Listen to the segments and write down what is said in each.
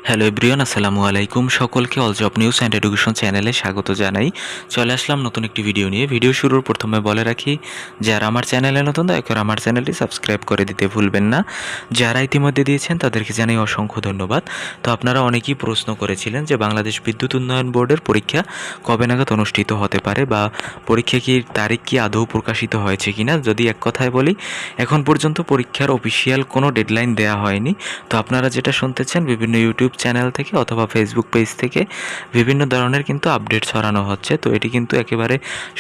Hello everyone, আসসালামু আলাইকুম। সকলকে all job news and education চ্যানেলে স্বাগত জানাই। চলে আসলাম নতুন একটি ভিডিও নিয়ে। ভিডিও শুরুর প্রথমে বলে রাখি, যারা আমার চ্যানেলে নতুন দয়া করে আমার চ্যানেলটি সাবস্ক্রাইব করে দিতে ভুলবেন না। যারা ইতিমধ্যে দিয়েছেন তাদেরকে জানাই অসংখ্য ধন্যবাদ। তো আপনারা অনেকেই প্রশ্ন করেছিলেন যে বাংলাদেশ বিদ্যুৎ উন্নয়ন বোর্ডের পরীক্ষা কবে নাগাদ অনুষ্ঠিত হতে পারে, বা পরীক্ষা কি তারিখ কি আদৌ প্রকাশিত হয়েছে কিনা। যদি এক কথায় বলি, এখন পর্যন্ত পরীক্ষার অফিসিয়াল কোনো ডেডলাইন দেওয়া হয়নি। তো আপনারা যেটা শুনতেছেন, বিভিন্ন ইউটিউব চ্যানেল থেকে অথবা ফেসবুক পেজ থেকে বিভিন্ন ধরনের কিন্তু আপডেট ছড়ানো হচ্ছে। তো এটি কিন্তু একেবারে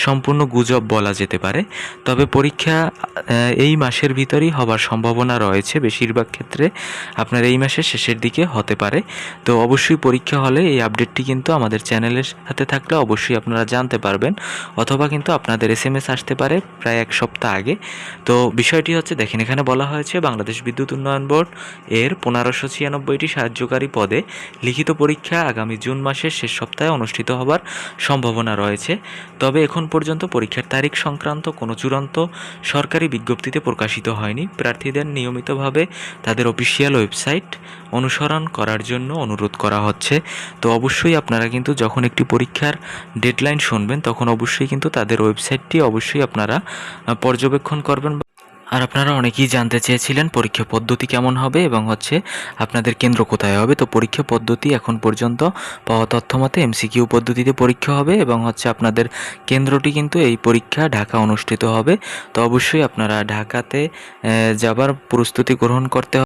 সম্পূর্ণ গুজব বলা যেতে পারে। তবে পরীক্ষা এই মাসের ভিতরেই হবার সম্ভাবনা রয়েছে। বেশিরভাগ ক্ষেত্রে আপনার এই মাসের শেষের দিকে হতে পারে। তো অবশ্যই পরীক্ষা হলে এই আপডেটটি কিন্তু আমাদের চ্যানেলের সাথে থাকলে অবশ্যই আপনারা জানতে পারবেন, অথবা কিন্তু আপনাদের SMS আসতে পারে প্রায় এক সপ্তাহ আগে। তো বিষয়টি হচ্ছে, দেখেন এখানে বলা হয়েছে বাংলাদেশ বিদ্যুৎ উন্নয়ন বোর্ড এর 1596টি সাহায্যকারী পদে লিখিত পরীক্ষা আগামী জুন মাসের শেষ সপ্তাহে অনুষ্ঠিত হবার সম্ভাবনা রয়েছে। তবে এখন পর্যন্ত পরীক্ষার তারিখ সংক্রান্ত কোনো চূড়ান্ত সরকারি বিজ্ঞপ্তিতে প্রকাশিত হয়নি। প্রার্থীদের নিয়মিতভাবে তাদের অফিসিয়াল ওয়েবসাইট অনুসরণ করার জন্য অনুরোধ করা হচ্ছে। তো অবশ্যই আপনারা কিন্তু যখন একটি পরীক্ষার ডেডলাইন শুনবেন, তখন অবশ্যই কিন্তু তাদের ওয়েবসাইটটি অবশ্যই আপনারা পর্যবেক্ষণ করবেন। আর আপনারা অনেকেই জানতে চেয়েছিলেন পরীক্ষা পদ্ধতি কেমন হবে এবং আপনাদের কেন্দ্র কোথায় হবে। তো পরীক্ষা পদ্ধতি এখন পর্যন্ত পাওয়া তথ্য মতে MCQ পদ্ধতিতে পরীক্ষা হবে, এবং আপনাদের কেন্দ্রটি কিন্তু এই পরীক্ষা ঢাকা অনুষ্ঠিত হবে। তো অবশ্যই আপনারা ঢাকাতে যাবার প্রস্তুতি গ্রহণ করতে হবে।